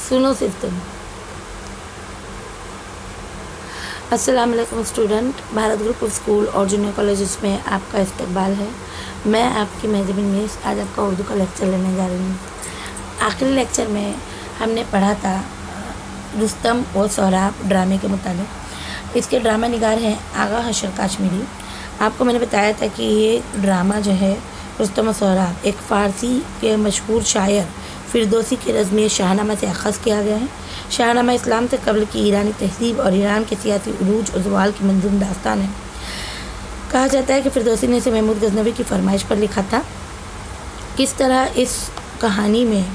सुनो सिर्फ तुम। अस्सलाम वालेकुम student, Bharat group of school और जूनियर कॉलेजेस में आपका इस्तकबाल है। मैं आपकी मेहजबिन मिस आज आपका उर्दू का लेक्चर लेने जा रही हूँ। आखिरी लेक्चर में हमने पढ़ा था रुस्तम और सोहराब ड्रामे के मुताबिक। इसके ड्रामा निगार हैं आगा हशर काश्मीरी। आपको मैंने बताया था कि ये ड्रामा जो है रुस्तम और सोहराब एक फ़ारसी के मशहूर शायर फिरदौसी के रज़्म शाहनामा से अख़ज़ किया गया है। शाहनामा इस्लाम से कबल की ईरानी तहज़ीब और ईरान के सियासी उरूज और ज़वाल की मंजूम दास्तान है। कहा जाता है कि फिरदौसी ने इसे महमूद गज़नवी की फरमाइश पर लिखा था। किस तरह इस कहानी में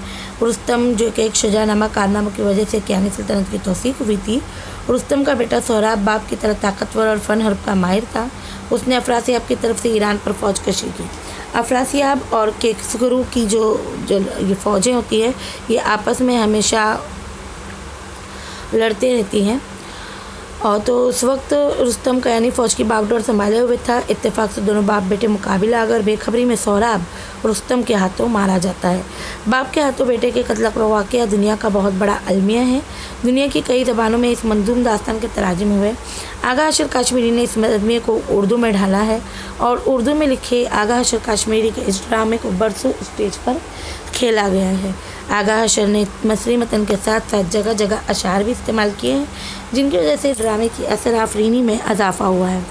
रुस्तम जो कि एक शुजानामा कारनामों की वजह से कियानी सल्तनत की तौसीक़ हुई थी, रुस्तम का बेटा सोहराब बाप की तरह ताकतवर और फ़न हर्ब का माहिर था। उसने अफरासियाब की तरफ से ईरान पर फ़ौज कशी की। अफरासियाब और केक्सगरू की जो ये फ़ौजें होती है ये आपस में हमेशा लड़ते रहती हैं। और तो उस वक्त रुस्तम का यानी फ़ौज की बागडोर संभाले हुए था। इत्तेफाक से दोनों बाप बेटे मुकाबला आकर बेखबरी में सोहराब रुस्तम के हाथों मारा जाता है। बाप के हाथों बेटे के कत्ल का वाक़या दुनिया का बहुत बड़ा अलमिया है। दुनिया की कई ज़बानों में इस मंजूम दास्तान के तराजुम हुए। आगा हशर काश्मीरी ने इस मज़मून को उर्दू में ढाला है और उर्दू में लिखे आगा हशर काश्मीरी के इस ड्रामे को बरसों स्टेज पर खेला गया है। आगा हशर ने मसरी मतन के साथ साथ जगह जगह अशार भी इस्तेमाल किए हैं, जिनकी वजह से ड्रामे की असर आफरीनी में इजाफा हुआ है।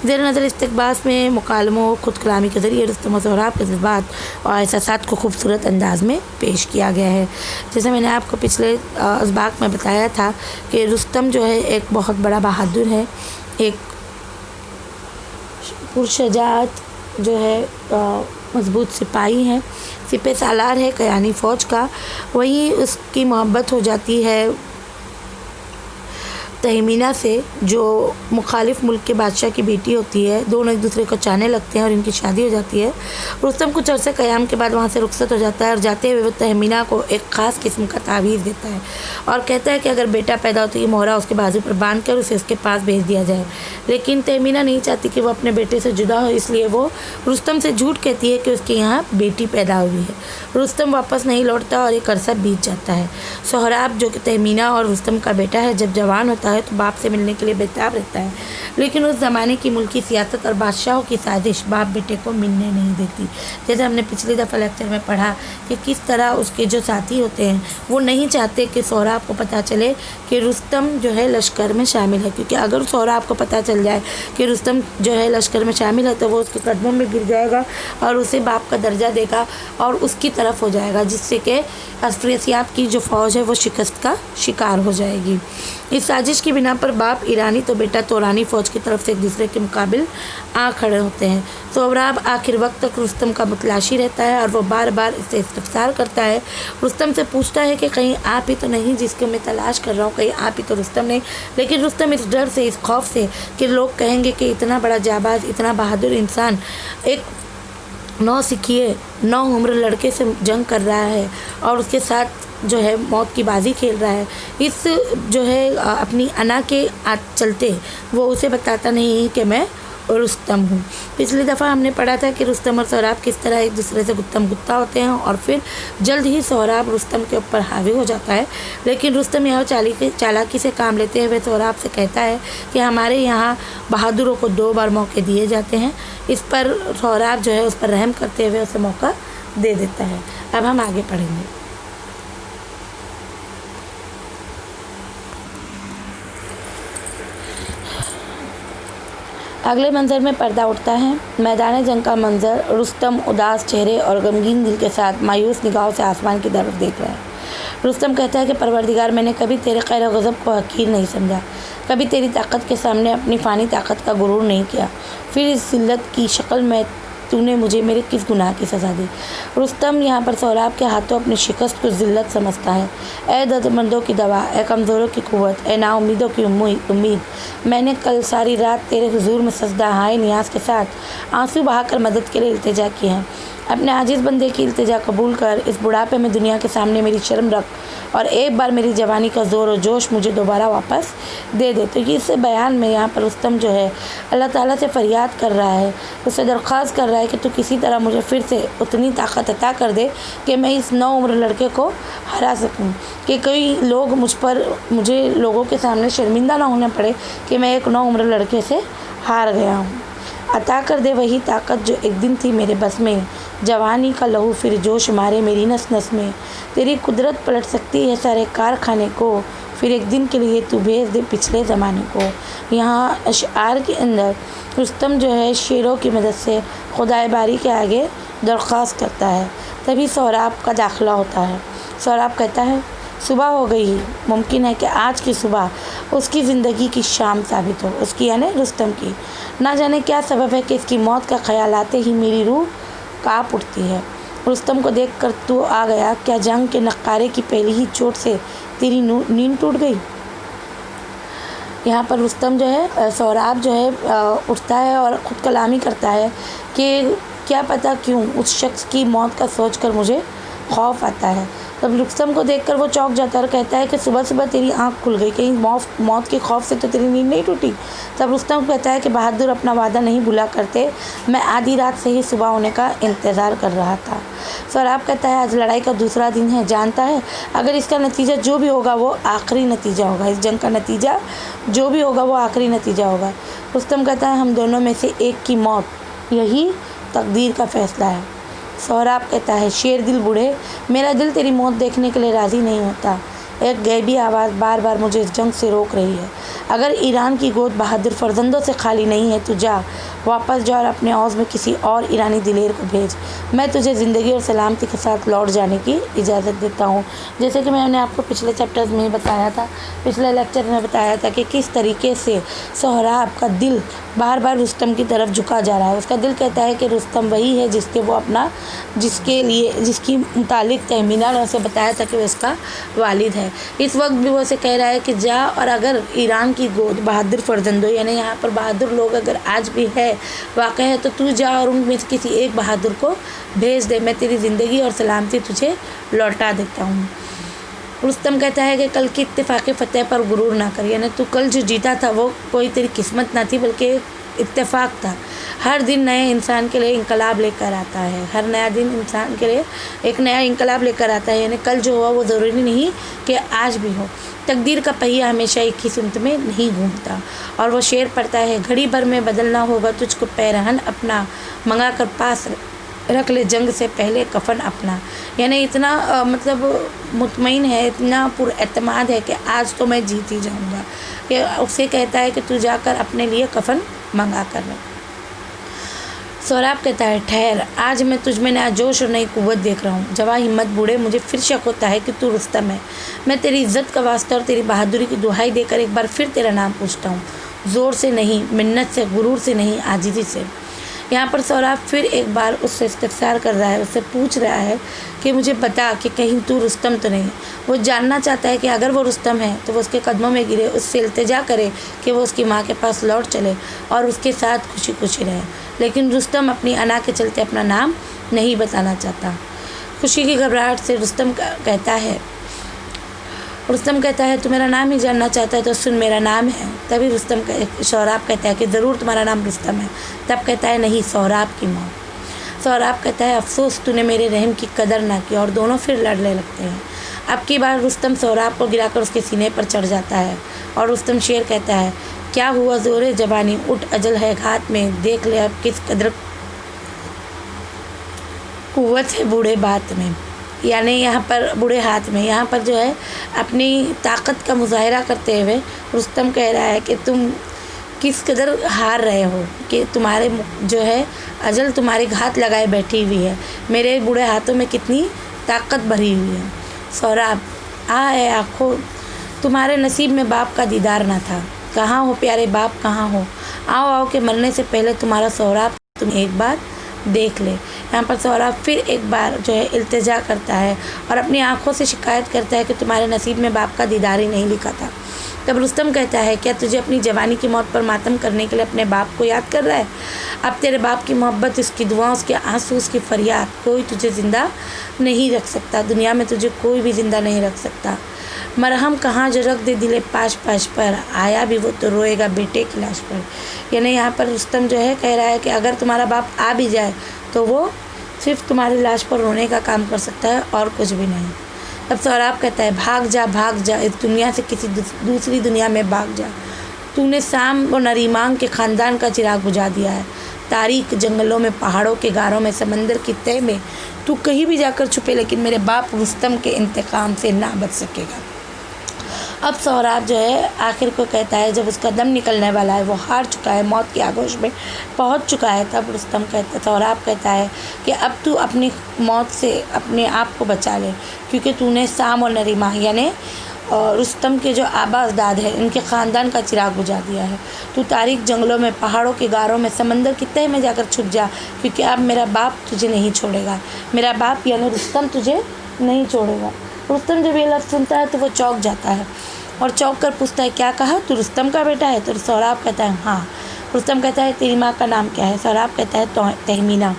ज़ेर नज़र इस्तक़बास में मुकालमों खुद कलामी के ज़रिए रुस्तम और सोहराब के जज्बात और एहसासात को खूबसूरत अंदाज में पेश किया गया है। जैसे मैंने आपको पिछले असबाक में बताया था कि रुस्तम जो है एक बहुत बड़ा बहादुर है, एक पुरशजात जो है मजबूत सिपाही है, सिपह सालार है कयानी फ़ौज का। वहीं उसकी मोहब्बत हो जाती है तहमीना से, जो मुखालिफ मुल्क के बादशाह की बेटी होती है। दोनों एक दूसरे को चाहने लगते हैं और इनकी शादी हो जाती है। रुस्तम कुछ अरसे क़याम के बाद वहाँ से रुखसत हो जाता है और जाते हुए वो तहमीना को एक ख़ास किस्म का तावीज़ देता है और कहता है कि अगर बेटा पैदा हो तो ये मोहरा उसके बाजू पर बांध कर उसे उसके पास भेज दिया जाए। लेकिन तहमीना नहीं चाहती कि वो अपने बेटे से जुदा हो, इसलिए वो रुस्तम से झूठ कहती है कि उसके यहाँ बेटी पैदा हुई है। रुस्तम वापस नहीं लौटता और एक अरसा बीत जाता है। सोहराब जो कि तहमीना और रुस्तम का बेटा है, जब जवान होता है तो बाप से मिलने के लिए बेताब रहता है, लेकिन उस ज़माने की मुल्की सियासत और बादशाहों की साजिश बाप बेटे को मिलने नहीं देती। जैसे हमने पिछली दफ़ा लेक्चर में पढ़ा कि किस तरह उसके जो साथी होते हैं वो नहीं चाहते कि सोहराब को पता चले कि रुस्तम जो है लश्कर में शामिल है, क्योंकि अगर सोहराब को पता चल जाए कि रुस्तम जो है लश्कर में शामिल है तो वो उसके कदमों में गिर जाएगा और उसे बाप का दर्जा देगा और उसकी तरफ हो जाएगा, जिससे कि अफरासियाब की जो फ़ौज है वो शिकस्त का शिकार हो जाएगी। इस साजिश की बिना पर बाप ईरानी तो बेटा तोरानी फ़ौज की तरफ से एक दूसरे के मुकाबिल आ खड़े होते हैं। सोहराब आखिर वक्त तक रुस्तम का मुतलाशी रहता है और वो बार बार इससे इस्तफसार करता है। रुस्तम से पूछता है कि कहीं आप ही तो नहीं जिसको मैं तलाश कर रहा हूँ, कहीं आप ही तो रुस्तम नहीं। लेकिन रुस्तम इस डर से, इस खौफ से कि लोग कहेंगे कि इतना बड़ा जाबाज, इतना बहादुर इंसान एक नौसिखिए 9 उम्र लड़के से जंग कर रहा है और उसके साथ जो है मौत की बाजी खेल रहा है, इस जो है अपनी अना के चलते वो उसे बताता नहीं कि मैं रुस्तम हूँ। पिछली दफ़ा हमने पढ़ा था कि रुस्तम और सोहराब किस तरह एक दूसरे से गुत्तम गुत्ता होते हैं और फिर जल्द ही सोहराब रुस्तम के ऊपर हावी हो जाता है। लेकिन रुस्तम यहाँ चालाकी से काम लेते हुए सोहराब से कहता है कि हमारे यहाँ बहादुरों को 2 बार मौके दिए जाते हैं। इस पर सोहराब जो है उस पर रहम करते हुए उसे मौका दे देता है। अब हम आगे पढ़ेंगे। अगले मंज़र में पर्दा उठता है। मैदान जंग का मंज़र। रुस्तम उदास चेहरे और गमगीन दिल के साथ मायूस निगाहों से आसमान की तरफ देख रहा है। रुस्तम कहता है कि परवरदिगार, मैंने कभी तेरे खैर गज़ब को हकीर नहीं समझा, कभी तेरी ताकत के सामने अपनी फ़ानी ताकत का गुरूर नहीं किया। फिर इस ज़िल्लत की शक्ल में तूने मुझे मेरे किस गुनाह की सज़ा दी। रुस्तम यहाँ पर सोहराब के हाथों अपनी शिकस्त को ज़िल्लत समझता है। ए दर्दमंदों की दवा, ए कमज़ोरों की क़ुव्वत, ए नाउमीदों की उम्मीद, मैंने कल सारी रात तेरे हुजूर में सजदा हाय नियाज़ के साथ आंसू बहाकर मदद के लिए इल्तिजा की है। اپنے عاجز بندے کی التجا قبول کر اس بڑھاپے میں دنیا کے سامنے میری شرم رکھ اور ایک بار میری جوانی کا زور و جوش مجھے دوبارہ واپس دے دے۔ تو اس بیان میں یہاں پر رستم جو ہے اللہ تعالیٰ سے فریاد کر رہا ہے، اس سے درخواست کر رہا ہے کہ تو کسی طرح مجھے پھر سے اتنی طاقت عطا کر دے کہ میں اس نو عمر لڑکے کو ہرا سکوں، کہ کوئی لوگ مجھے لوگوں کے سامنے شرمندہ نہ ہونا پڑے کہ میں ایک نو عمر لڑکے سے ہار گیا ہوں۔ عطا کر دے وہی طاقت جو ایک دن تھی میرے بس میں، جوانی کا لہو پھر جوش مارے میری نس نس میں، تیری قدرت پلٹ سکتی ہے سارے کارخانے کو، پھر ایک دن کے لیے تو بھیج دے پچھلے زمانے کو۔ یہاں اشعار کے اندر رستم جو ہے شیروں کی مدد سے خدائے باری کے آگے درخواست کرتا ہے، تبھی سہراب کا داخلہ ہوتا ہے۔ سہراب کہتا ہے صبح ہو گئی، ممکن ہے کہ آج کی صبح اس کی زندگی کی شام ثابت ہو، اس کی یعنی رستم کی۔ نہ جانے کیا سبب ہے کہ اس کی موت کا خیال آتے ہی میری روح کانپ اٹھتی ہے۔ رستم کو دیکھ کر تو آ گیا، کیا جنگ کے نقارے کی پہلی ہی چوٹ سے تیری نیند ٹوٹ گئی؟ یہاں پر رستم جو ہے سہراب جو ہے اٹھتا ہے اور خود کلامی کرتا ہے کہ کیا پتہ کیوں اس شخص کی موت کا سوچ کر مجھے خوف آتا ہے۔ تب رستم کو دیکھ کر وہ چونک جاتا ہے اور کہتا ہے کہ صبح صبح تیری آنکھ کھل گئی، کہیں موت کے خوف سے تو تیری نیند نہیں ٹوٹی؟ تب رستم کہتا ہے کہ بہادر اپنا وعدہ نہیں بھلا کرتے، میں آدھی رات سے ہی صبح ہونے کا انتظار کر رہا تھا۔ سہراب کہتا ہے آج لڑائی کا دوسرا دن ہے، جانتا ہے اگر اس کا نتیجہ جو بھی ہوگا وہ آخری نتیجہ ہوگا، اس جنگ کا نتیجہ جو بھی ہوگا وہ آخری نتیجہ ہوگا۔ رستم کہتا ہے ہم دونوں میں سے ایک کی موت، یہی تقدیر کا فیصلہ ہے۔ سہراب کہتا ہے شیر دل بوڑھے، میرا دل تیری موت دیکھنے کے لیے راضی نہیں ہوتا، ایک غیبی آواز بار بار مجھے اس جنگ سے روک رہی ہے۔ اگر ایران کی گود بہادر فرزندوں سے خالی نہیں ہے تو جا، واپس جا اور اپنے عوض میں کسی اور ایرانی دلیر کو بھیج، میں تجھے زندگی اور سلامتی کے ساتھ لوٹ جانے کی اجازت دیتا ہوں۔ جیسے کہ میں نے آپ کو پچھلے چیپٹرز میں بتایا تھا، پچھلے لیکچر میں بتایا تھا کہ کس طریقے سے سہراب کا دل بار بار رستم کی طرف جھکا جا رہا ہے۔ اس کا دل کہتا ہے کہ رستم وہی ہے جس کی متعلق تہمینہ نے اسے بتایا تھا کہ وہ اس کا والد ہے۔ اس وقت بھی وہ اسے کہہ رہا ہے کہ جا اور اگر ایران کی گود بہادر فرزندوں، یعنی یہاں پر بہادر لوگ اگر آج بھی ہے واقع ہے، تو تو جا اور ان میں سے کسی ایک بہادر کو بھیج دے، میں تیری زندگی اور سلامتی تجھے لوٹا دیتا ہوں۔ رستم کہتا ہے کہ کل کی اتفاقی فتح پر غرور نہ کر، یعنی تو کل جو جیتا تھا وہ کوئی تیری قسمت نہ تھی بلکہ اتفاق تھا۔ ہر دن نئے انسان کے لیے انقلاب لے کر آتا ہے، ہر نیا دن انسان کے لیے ایک نیا انقلاب لے کر آتا ہے، یعنی کل جو ہوا وہ ضروری نہیں کہ آج بھی ہو۔ تقدیر کا پہیہ ہمیشہ ایک ہی سمت میں نہیں گھومتا۔ اور وہ شعر پڑھتا ہے گھڑی بھر میں بدلنا ہوگا تجھ کو پیرہن اپنا، منگا کر پاس رکھ لے جنگ سے پہلے کفن اپنا، یعنی اتنا مطمئن ہے، اتنا پر اعتماد ہے کہ آج تو میں جیت ہی جاؤں گا، کہ اسے کہتا ہے کہ تو جا کر اپنے لیے کفن منگا کر رکھ۔ سہراب کہتا ہے ٹھہر، آج میں تجھ میں نیا جوش اور نئی قوت دیکھ رہا ہوں، جواں ہمت بوڑھے مجھے پھر شک ہوتا ہے کہ تو رستم ہے۔ میں تیری عزت کا واسطہ اور تیری بہادری کی دہائی دے کر ایک بار پھر تیرا نام پوچھتا ہوں، زور سے نہیں، منت سے، غرور سے نہیں، عاجزی سے۔ یہاں پر سہراب پھر ایک بار اس سے استفسار کر رہا ہے، اس سے پوچھ رہا ہے کہ مجھے بتا کہ کہیں تو رستم تو نہیں۔ وہ جاننا چاہتا ہے کہ اگر وہ رستم ہے تو وہ اس کے قدموں میں گرے، اس سے التجا کرے کہ وہ اس کی ماں کے پاس لوٹ چلے اور اس کے ساتھ خوشی خوشی رہے، لیکن رستم اپنی انا کے چلتے اپنا نام نہیں بتانا چاہتا۔ خوشی کی گھبراہٹ سے رستم کہتا ہے تو میرا نام ہی جاننا چاہتا ہے تو سن، میرا نام ہے۔ تبھی سہراب کہتا ہے کہ ضرور تمہارا نام رستم ہے۔ تب کہتا ہے نہیں، سہراب کی موت۔ سہراب کہتا ہے افسوس تو نے میرے رحم کی قدر نہ کی، اور دونوں پھر لڑنے لگتے ہیں۔ اب کی بار رستم سہراب کو گرا کر اس کے سینے پر چڑھ جاتا ہے اور رستم شعر کہتا ہے کیا ہوا زور جوانی، اٹھ اجل ہے گھات میں، دیکھ لے اب کس قدر قوت ہے بوڑھے بات میں، یعنی یہاں پر بوڑھے ہاتھ میں۔ یہاں پر جو ہے اپنی طاقت کا مظاہرہ کرتے ہوئے رستم کہہ رہا ہے کہ تم کس قدر ہار رہے ہو، کہ تمہارے جو ہے اجل تمہاری گھات لگائے بیٹھی ہوئی ہے، میرے بوڑھے ہاتھوں میں کتنی طاقت بھری ہوئی ہے۔ سہراب اے آنکھوں، تمہارے نصیب میں باپ کا دیدار نہ تھا، کہاں ہو پیارے باپ کہاں ہو، آؤ کہ مرنے سے پہلے تمہارا سہراب تم ایک بار دیکھ لے۔ یہاں پر سہراب پھر ایک بار جو ہے التجا کرتا ہے اور اپنی آنکھوں سے شکایت کرتا ہے کہ تمہارے نصیب میں باپ کا دیدار ہی نہیں لکھا تھا، तब रुस्तम कहता है, क्या तुझे अपनी जवानी की मौत पर मातम करने के लिए अपने बाप को याद कर रहा है? अब तेरे बाप की मोहब्बत, उसकी दुआ, उसके आंसू, उसकी फरियाद, कोई तुझे ज़िंदा नहीं रख सकता। दुनिया में तुझे कोई भी ज़िंदा नहीं रख सकता। मरहम कहाँ जो रख दे दिले पाश पाश पर, आया भी वो तो रोएगा बेटे की लाश पर। यानी यहाँ पर रुस्तम जो है कह रहा है कि अगर तुम्हारा बाप आ भी जाए तो वो सिर्फ तुम्हारी लाश पर रोने का काम कर सकता है और कुछ भी नहीं। अब सोहराब कहता है, भाग जा इस दुनिया से, किसी दूसरी दुनिया में भाग जा। तूने साम और नरीमान के ख़ानदान का चिराग बुझा दिया है। तारीक जंगलों में, पहाड़ों के गारों में, समंदर की तह में तू कहीं भी जाकर छुपे, लेकिन मेरे बाप रुस्तम के इंतकाम से ना बच सकेगा। अब सोहराब जो है आखिर को कहता है, जब उसका दम निकलने वाला है, वो हार चुका है, मौत की आगोश में पहुंच चुका है, तब सोहराब कहता है कि अब तू अपनी मौत से अपने आप को बचा ले, क्योंकि तूने साम और नरीमा यानी रुस्तम के जो आबा अजदाद है, इनके ख़ानदान का चिराग बुझा दिया है। तू तारीक जंगलों में, पहाड़ों के गारों में, समंदर की तह में जाकर छुप जा, क्योंकि अब मेरा बाप तुझे नहीं छोड़ेगा। मेरा बाप यानी रुस्तम तुझे नहीं छोड़ेगा। रुस्तम जब ये लफ्ज़ सुनता है तो वो चौंक जाता है और चौंक कर पूछता है, क्या कहा, तू रुस्तम का बेटा है? तो सोहराब कहता है, हाँ। रुस्तम कहता है, तेरी माँ का नाम क्या है? सोहराब कहता है, तहमीना।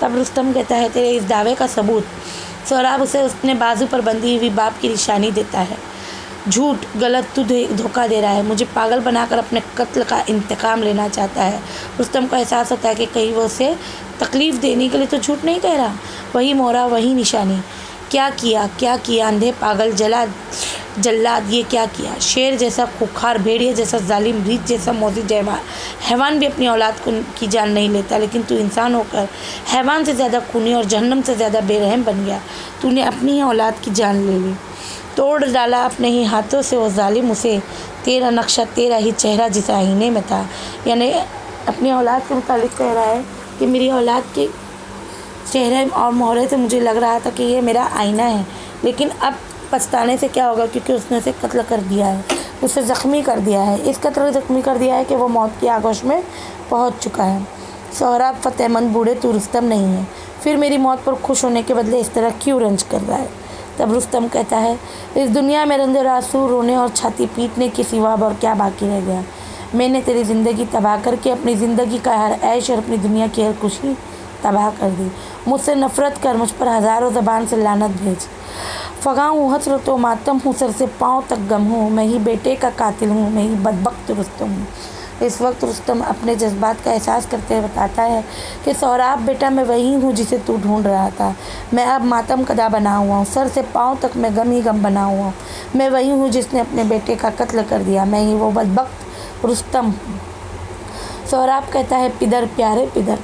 तब रुस्तम कहता है, तेरे इस दावे का सबूत। सोहराब उसे उसने बाजू पर बंधी हुई बाप की निशानी देता है। झूठ, गलत, तू धोखा दे रहा है, मुझे पागल बनाकर अपने कत्ल का इंतकाम लेना चाहता है। रुस्तम को एहसास होता है कि कहीं वो उसे तकलीफ़ देने के लिए तो झूठ नहीं कह रहा। वही मोहरा, वही निशानी। क्या किया अंधे पागल जल्लाद, ये क्या किया? शेर जैसा खुखार, भेड़िया जैसा जालिम, रीछ जैसा मौजी हैवान भी अपनी औलाद की जान नहीं लेता, लेकिन तू इंसान होकर हैवान से ज़्यादा खूनी और जहन्नम से ज़्यादा बेरहम बन गया। तूने अपनी ही औलाद की जान ले ली, तोड़ डाला अपने ही हाथों से वो जालिम उसे। तेरा नक्शा, तेरा ही चेहरा जिस आईने में था। यानी अपनी औलाद के मुतालिक कह रहा है कि मेरी औलाद के चेहरे और मोहरे से मुझे लग रहा था कि ये मेरा आईना है, लेकिन अब पछताने से क्या होगा, क्योंकि उसने उसे कत्ल कर दिया है, उसे ज़ख्मी कर दिया है। इस कत्ल ज़ख्मी कर दिया है कि वो मौत की आगोश में पहुंच चुका है। सोहराब फ़तेहमंद बूढ़े, तू रुस्तम नहीं है, फिर मेरी मौत पर खुश होने के बदले इस तरह क्यों रंज कर रहा है? तब रुस्तम कहता है, इस दुनिया में रंज आंसू, रोने और छाती पीटने के सिवा और क्या बाकी रह गया? मैंने तेरी ज़िंदगी तबाह करके अपनी ज़िंदगी का हर ऐश और अपनी दुनिया की हर खुशी तबाह कर दी। मुझसे नफ़रत कर, मुझ पर हज़ारों ज़बान से लानत भेज। फ़गा हूँ, हसरत व मातम हूँ, सर से पाँव तक गम हूँ, मैं ही बेटे का कातिल हूँ, मैं ही बदबख्त रुस्तम हूँ। इस वक्त रुस्तम अपने जज्बात का एहसास करते हुए बताता है कि सोहराब बेटा, मैं वही हूँ जिसे तू ढूंढ रहा था। मैं अब मातम कदा बना हुआ हूँ, सर से पाँव तक मैं गम ही गम बना हुआ हूँ। मैं वही हूँ जिसने अपने बेटे का कत्ल कर दिया, मैं ही वो बदबख्त रुस्तम हूँ। सोहराब कहता है, पिदर प्यारे पिदर।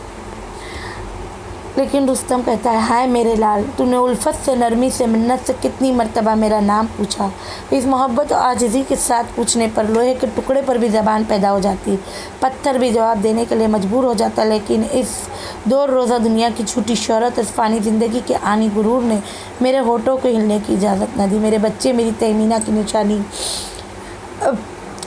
लेकिन रुस्तम कहता है, हाय मेरे लाल, तूने उल्फत से, नरमी से, मिन्नत से कितनी मर्तबा मेरा नाम पूछा। इस मोहब्बत और आजिज़ी के साथ पूछने पर लोहे के टुकड़े पर भी ज़बान पैदा हो जाती, पत्थर भी जवाब देने के लिए मजबूर हो जाता। लेकिन इस 2 रोज़ा दुनिया की झूठी शोहरत, इस फ़ानी ज़िंदगी के आनी गुरूर ने मेरे होठों को हिलने की इजाज़त न दी। मेरे बच्चे, मेरी तहमीना की निशानी।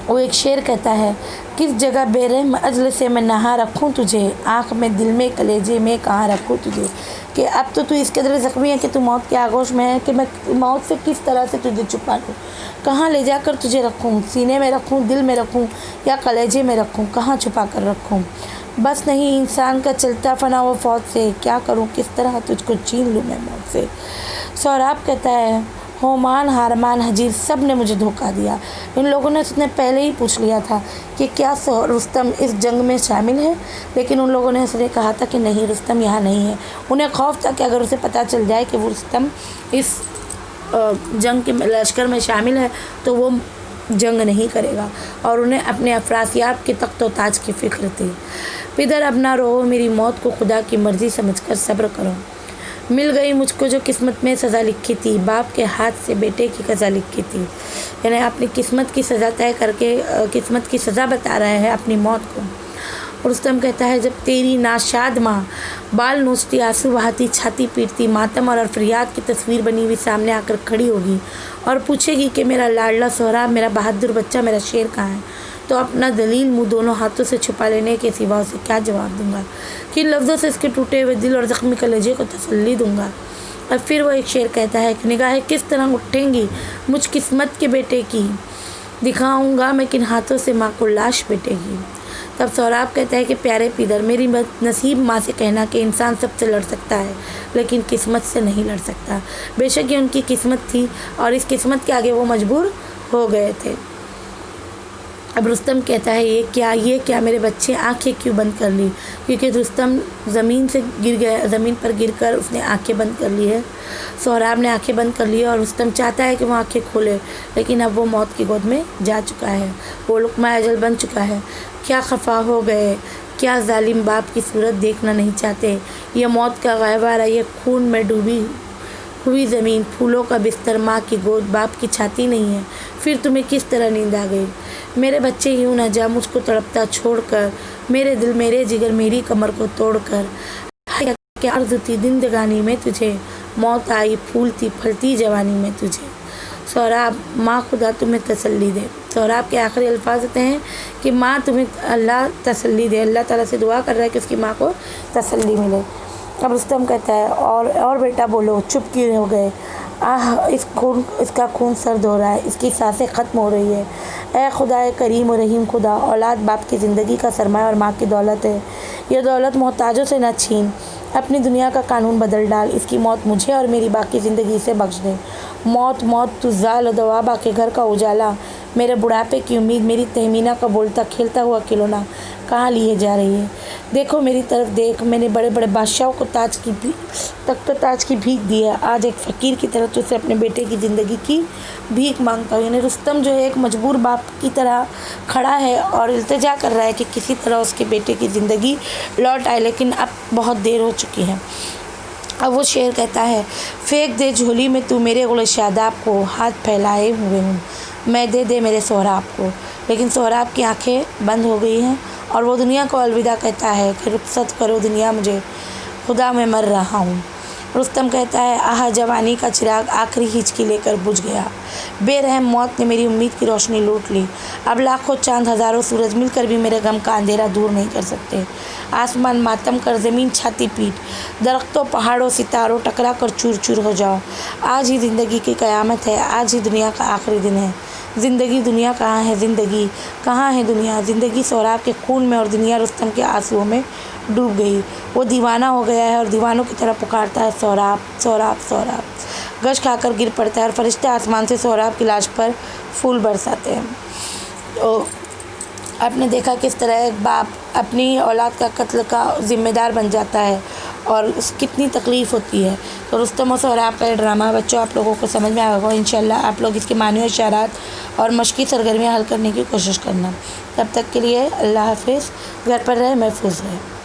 वो एक शेर कहता है, किस जगह बेरहम अजल से मैं नहा रखूं तुझे, आँख में, दिल में, कलेजे में कहाँ रखूं तुझे। कि अब तो तू इस कदर ज़ख्मी है कि तू मौत के आगोश में है कि मैं मौत से किस तरह से तुझे छुपा लूँ, कहाँ ले जाकर तुझे रखूँ, सीने में रखूँ, दिल में रखूँ या कलेजे में रखूँ, कहाँ छुपा कर रखूँ। बस नहीं इंसान का चलता फना वो फौत से, क्या करूँ, किस तरह तुझको छीन लूँ मैं मौत से। सोहराब कहता है, होमान, हारमान, हजीर, सब ने मुझे धोखा दिया। इन लोगों ने उसने पहले ही पूछ लिया था कि क्या रुस्तम इस जंग में शामिल है, लेकिन उन लोगों ने उसने कहा था कि नहीं, रुस्तम यहाँ नहीं है। उन्हें खौफ था कि अगर उसे पता चल जाए कि वो रुस्तम इस जंग के लश्कर में शामिल है तो वो जंग नहीं करेगा, और उन्हें अपने अफरासियाब के तख्त व ताज की फ़िक्र थी। पिदर, अब ना रो, मेरी मौत को खुदा की मर्ज़ी समझकर सब्र करो। मिल गई मुझको जो किस्मत में सज़ा लिखी थी, बाप के हाथ से बेटे की सज़ा लिखी थी। यानी अपनी किस्मत की सज़ा तय करके किस्मत की सज़ा बता रहे हैं अपनी मौत को। रुस्तम कहता है, जब तेरी नाशाद माँ बाल नोचती, आंसू बहाती, छाती पीटती, मातम और फरियाद की तस्वीर बनी हुई सामने आकर खड़ी होगी और पूछेगी कि मेरा लाडला सोहराब, मेरा बहादुर बच्चा, मेरा शेर कहाँ है, तो अपना दलील मुँह दोनों हाथों से छुपा लेने के सिवा उसे क्या जवाब दूंगा? किन लफ्ज़ों से इसके टूटे हुए दिल और ज़ख्मी कलेजे को तसल्ली दूंगा? और फिर वो एक शेर कहता है कि निगाहें किस तरह उठेंगी मुझ किस्मत के बेटे की, دکھاؤں گا میں کن ہاتھوں سے ماں کو لاش مٹے گی۔ تب سہراب کہتا ہے کہ پیارے پیدر، میری نصیب ماں سے کہنا کہ انسان سب سے لڑ سکتا ہے لیکن قسمت سے نہیں لڑ سکتا۔ بے شک یہ ان کی قسمت تھی اور اس قسمت کے آگے وہ مجبور ہو گئے تھے۔ اب رستم کہتا ہے یہ کیا میرے بچے آنکھیں کیوں بند کر لی؟ کیونکہ رستم زمین سے گر گیا، زمین پر گر کر اس نے آنکھیں بند کر لی ہے۔ سہراب نے آنکھیں بند کر لی اور رستم چاہتا ہے کہ وہ آنکھیں کھولے، لیکن اب وہ موت کی گود میں جا چکا ہے، وہ لقمہ اجل بن چکا ہے۔ کیا خفا ہو گئے، کیا ظالم باپ کی صورت دیکھنا نہیں چاہتے؟ یہ موت کا گہوارہ، یہ خون میں ڈوبی ہوئی زمین، پھولوں کا بستر، ماں کی گود، باپ کی چھاتی نہیں ہے، پھر تمہیں کس طرح نیند آ گئی؟ میرے بچے یوں نہ جا مجھ کو تڑپتا چھوڑ کر، میرے دل میرے جگر میری کمر کو توڑ کر۔ کیا عرض تھی زندگانی میں تجھے، موت آئی پھولتی پھلتی جوانی میں تجھے۔ سہراب، ماں خدا تمہیں تسلی دے۔ سہراب کے آخری الفاظ ہوتے ہیں کہ ماں تمہیں اللہ تسلی دے، اللہ تعالیٰ سے دعا کر رہا ہے کہ اس کی ماں کو تسلی ملے۔ اب رستم کہتا ہے اور بیٹا بولو، چپ کیوں ہو گئے؟ اس کا خون سرد ہو رہا ہے، اس کی سانسیں ختم ہو رہی ہے۔ اے خدا کریم و رحیم خدا، اولاد باپ کی زندگی کا سرمایہ اور ماں کی دولت ہے، یہ دولت محتاجوں سے نہ چھین، اپنی دنیا کا قانون بدل ڈال، اس کی موت مجھے اور میری باقی زندگی سے بخش دے۔ موت موت تو زال و دوابہ کے گھر کا اجالا، میرے بڑھاپے کی امید، میری تہمینہ کا بولتا کھیلتا ہوا کھلونا کہاں لیے جا رہی ہے؟ دیکھو میری طرف دیکھ، میں نے بڑے بڑے بادشاہوں کو تخت و تاج کی بھیک دی ہے، آج ایک فقیر کی طرح تجھ سے اپنے بیٹے کی زندگی کی بھیک مانگتا ہوں۔ یعنی رستم جو ہے ایک مجبور باپ کی طرح کھڑا ہے اور التجا کر رہا ہے کہ کسی طرح اس کے بیٹے کی زندگی لوٹ آئے، لیکن اب بہت دیر ہو چکی ہے۔ اب وہ شعر کہتا ہے، پھینک دے جھولی میں تو میرے غل شاداب کو، ہاتھ پھیلائے ہوئے ہوں میں، دے میرے سہراب کو۔ لیکن سہراب کی آنکھیں بند ہو گئی ہیں اور وہ دنیا کو الوداع کہتا ہے کہ رخصت کرو دنیا مجھے، خدا میں مر رہا ہوں۔ رستم کہتا ہے، آہا جوانی کا چراغ آخری ہچکی لے کر بجھ گیا، بے رحم موت نے میری امید کی روشنی لوٹ لی، اب لاکھوں چاند ہزاروں سورج مل کر بھی میرے غم کا اندھیرا دور نہیں کر سکتے۔ آسمان ماتم کر، زمین چھاتی پیٹ، درختوں پہاڑوں ستاروں ٹکرا کر چور چور ہو جاؤ، آج ہی زندگی کی قیامت ہے، آج ہی دنیا کا آخری دن ہے۔ زندگی دنیا کہاں ہے، زندگی کہاں ہے دنیا؟ زندگی سہراب کے خون میں اور دنیا رستم کے آنسوؤں میں ڈوب گئی۔ وہ دیوانہ ہو گیا ہے اور دیوانوں کی طرح پکارتا ہے، سہراب سہراب سہراب، گش کھا کر گر پڑتا ہے اور فرشتے آسمان سے سہراب کی لاش پر پھول برساتے ہیں۔ آپ نے دیکھا کس طرح ایک باپ اپنی اولاد کا قتل کا ذمہ دار بن جاتا ہے اور کتنی تکلیف ہوتی ہے۔ تو رستم و سہراب کا یہ ڈرامہ بچوں آپ لوگوں کو سمجھ میں آئے گا انشاءاللہ۔ آپ لوگ اس کے معنی و اشارات اور مشقی سرگرمیاں حل کرنے کی کوشش کرنا۔ تب تک کے لیے اللہ حافظ، گھر پر رہے، محفوظ رہے۔